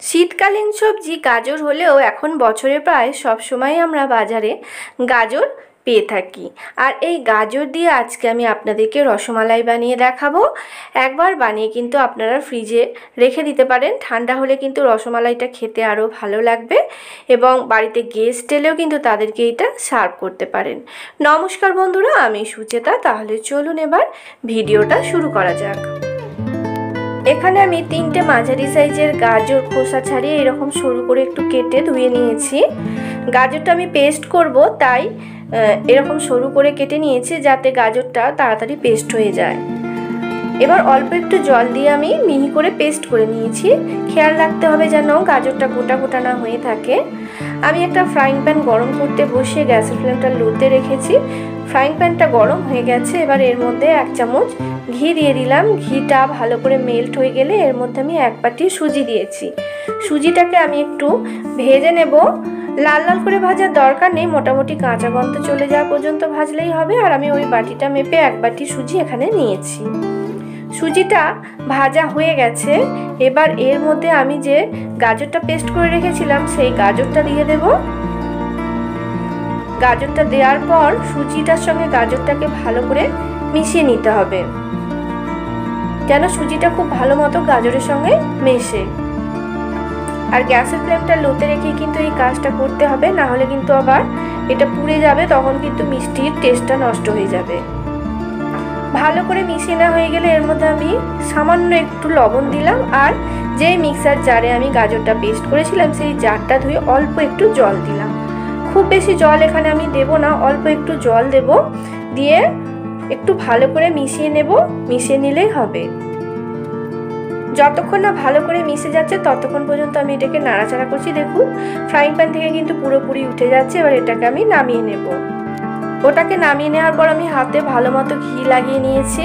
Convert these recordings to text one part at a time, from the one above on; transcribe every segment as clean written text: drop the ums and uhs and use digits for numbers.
শীতকালীন সবজি গাজর হলেও এখন বছরে প্রায় সব সময় আমরা বাজারে গাজর পেয়ে থাকি। আর এই গাজর দিয়ে আজকে আমি আপনাদেরকে রসমালাই বানিয়ে দেখাবো। একবার বানিয়ে কিন্তু আপনারা ফ্রিজে রেখে দিতে পারেন, ঠান্ডা হলে কিন্তু রসমালাইটা খেতে আরও ভালো লাগবে এবং বাড়িতে গেস্ট এলেও কিন্তু তাদেরকে এটা সার্ভ করতে পারেন। নমস্কার বন্ধুরা, আমি সুচেতা। তাহলে চলুন এবার ভিডিওটা শুরু করা যাক। এখানে আমি 3টে মাঝারি সাইজের গাজর খোসা ছাড়িয়ে এরকম সরু করে একটু কেটে ধুয়ে নিয়েছি। গাজরটা আমি পেস্ট করব, তাই এরকম সরু করে কেটে নিয়েছি যাতে গাজরটা তাড়াতাড়ি পেস্ট হয়ে যায়। এবার অল্প একটু জল দিয়ে আমি মিহি করে পেস্ট করে নিয়েছি। খেয়াল রাখতে হবে যেন গাজরটা গোটা গোটা না হয়ে থাকে। আমি একটা ফ্রাইং প্যান গরম করতে বসিয়ে গ্যাসের ফ্লেমটা লোতে রেখেছি। ফ্রাইং প্যানটা গরম হয়ে গেছে। এবার এর মধ্যে 1 চামচ ঘি দিয়ে দিলাম। ঘিটা ভালো করে মেল্ট হয়ে গেলে এর মধ্যে আমি 1 বাটি সুজি দিয়েছি। সুজিটাকে আমি একটু ভেজে নেব। লাল লাল করে ভাজার দরকার নেই, মোটামুটি কাঁচা গন্ধ চলে যাওয়া পর্যন্ত ভাজলেই হবে। আর আমি ওই বাটিটা মেপে 1 বাটি সুজি এখানে নিয়েছি। সুজিটা ভাজা হয়ে গেছে। এবার এর মধ্যে আমি যে গাজরটা পেস্ট করে রেখেছিলাম সেই গাজরটা দিয়ে দেব। গাজরটা দেওয়ার পর সুজিটার সঙ্গে গাজরটাকে ভালো করে মিশিয়ে নিতে হবে, যেন সুজিটা খুব ভালো মতো গাজরের সঙ্গে মেশে। আর গ্যাসের ফ্লেমটা লোতে রেখে কিন্তু এই কাজটা করতে হবে, না হলে কিন্তু আবার এটা পুড়ে যাবে, তখন কিন্তু মিষ্টির টেস্টটা নষ্ট হয়ে যাবে। ভালো করে মিশিয়ে না হয়ে গেলে এর মধ্যে আমি সামান্য একটু লবণ দিলাম। আর যেই মিক্সার জারে আমি গাজরটা পেস্ট করেছিলাম সেই জারটা ধুয়ে অল্প একটু জল দিলাম। খুব বেশি জল এখানে আমি দেব না, অল্প একটু জল দেব, দিয়ে একটু ভালো করে মিশিয়ে নেব। মিশিয়ে নিলেই হবে। যতক্ষণ না ভালো করে মিশে যাচ্ছে ততক্ষণ পর্যন্ত আমি এটাকে নাড়াচাড়া করছি। দেখুন ফ্রাইং প্যান থেকে কিন্তু পুরোপুরি উঠে যাচ্ছে। এবার এটাকে আমি নামিয়ে নেব। ওটাকে নামিয়ে নেওয়ার পর আমি হাতে ভালো মতো ঘি লাগিয়ে নিয়েছি।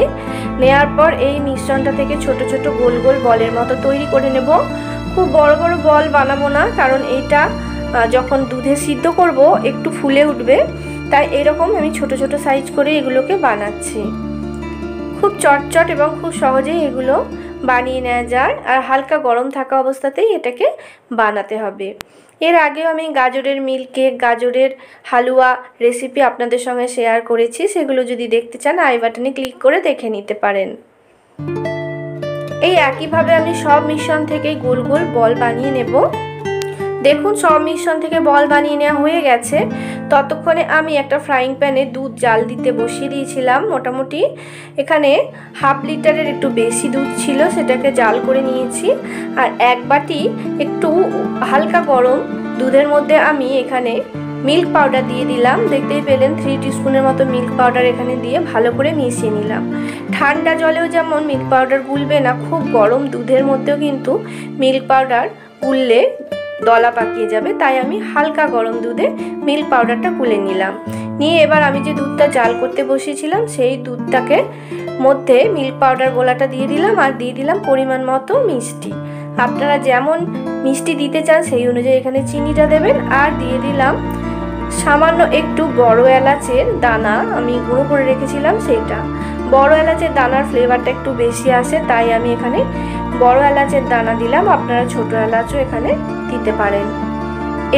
নেওয়ার পর এই মিশ্রণটা থেকে ছোট ছোট গোল গোল বলের মতো তৈরি করে নেব। খুব বড় বড় বল বানাবো না, কারণ এইটা যখন দুধে সিদ্ধ করব একটু ফুলে উঠবে, তাই এরকম আমি ছোট ছোট সাইজ করে এগুলোকে বানাচ্ছি। খুব চটচট এবং খুব সহজেই এগুলো বানিয়ে নেওয়া যায়। আর হালকা গরম থাকা অবস্থাতেই এটাকে বানাতে হবে। এর আগেও আমি গাজরের মিল্ক কেক, গাজরের হালুয়া রেসিপি আপনাদের সঙ্গে শেয়ার করেছি। সেগুলো যদি দেখতে চান আই বাটনে ক্লিক করে দেখে নিতে পারেন। এই একইভাবে আমি সব মিশ্রণ থেকে গোল গোল বল বানিয়ে নেব। দেখুন সব মিশ্রণ থেকে বল বানিয়ে নেওয়া হয়ে গেছে। ততক্ষণে আমি একটা ফ্রাইং প্যানে দুধ জাল দিতে বসিয়ে দিয়েছিলাম। মোটামুটি এখানে হাফ লিটারের একটু বেশি দুধ ছিল, সেটাকে জাল করে নিয়েছি। আর 1 বাটি একটু হালকা গরম দুধের মধ্যে আমি এখানে মিল্ক পাউডার দিয়ে দিলাম। দেখতেই পেলেন 3 টিস্পুনের মতো মিল্ক পাউডার এখানে দিয়ে ভালো করে মিশিয়ে নিলাম। ঠান্ডা জলেও যেমন মিল্ক পাউডার গুলবে না, খুব গরম দুধের মধ্যেও কিন্তু মিল্ক পাউডার গুললে দলা পাকিয়ে যাবে, তাই আমি হালকা গরম দুধে মিল্ক পাউডারটা গুলে নিলাম। নিয়ে এবার আমি যে দুধটা জাল করতে বসিয়েছিলাম সেই দুধটাকে মধ্যে মিল্ক পাউডার গোলাটা দিয়ে দিলাম। আর দিয়ে দিলাম পরিমাণ মতো মিষ্টি। আপনারা যেমন মিষ্টি দিতে চান সেই অনুযায়ী এখানে চিনিটা দেবেন। আর দিয়ে দিলাম সামান্য একটু বড় এলাচের দানা, আমি গুঁড়ো করে রেখেছিলাম সেইটা। বড় এলাচের দানার ফ্লেভারটা একটু বেশি আসে, তাই আমি এখানে বড় এলাচের দানা দিলাম। আপনারা ছোট এলাচও এখানে দিতে পারেন।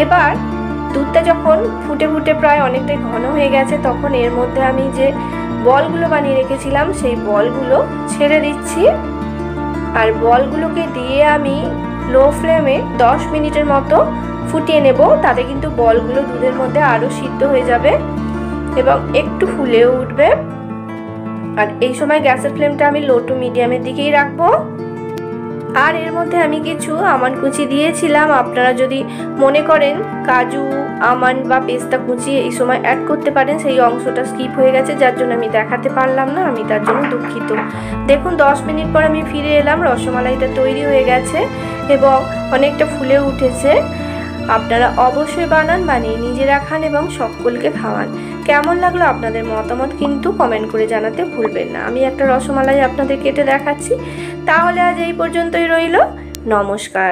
এবার দুধটা যখন ফুটে ফুটে প্রায় অনেকটাই ঘন হয়ে গেছে, তখন এর মধ্যে আমি যে বলগুলো বানিয়ে রেখেছিলাম সেই বলগুলো ছেড়ে দিচ্ছি। আর বলগুলোকে দিয়ে আমি লো ফ্লেমে 10 মিনিটের মতো ফুটিয়ে নেব। তাতে কিন্তু বলগুলো দুধের মধ্যে আরও সিদ্ধ হয়ে যাবে এবং একটু ফুলেও উঠবে। আর এই সময় গ্যাসের ফ্লেমটা আমি লো টু মিডিয়ামের দিকেই রাখবো। আর এর মধ্যে আমি কিছু আমন্ড কুচি দিয়েছিলাম। আপনারা যদি মনে করেন কাজু, আমন্ড বা পেস্তা কুচি এই সময় অ্যাড করতে পারেন। সেই অংশটা স্কিপ হয়ে গেছে, যার জন্য আমি দেখাতে পারলাম না, আমি তার জন্য দুঃখিত। দেখুন 10 মিনিট পর আমি ফিরে এলাম। রসমালাইটা তৈরি হয়ে গেছে এবং অনেকটা ফুলে উঠেছে। আপনারা অবশ্যই বানান, বানিয়ে নিজেরা খান এবং সকলকে খাওয়ান। কেমন লাগলো আপনাদের মতামত কিন্তু কমেন্ট করে জানাতে ভুলবেন না। আমি একটা রসমালাই আপনাদের কেটে দেখাচ্ছি। তাহলে আজ এই পর্যন্তই রইল। নমস্কার।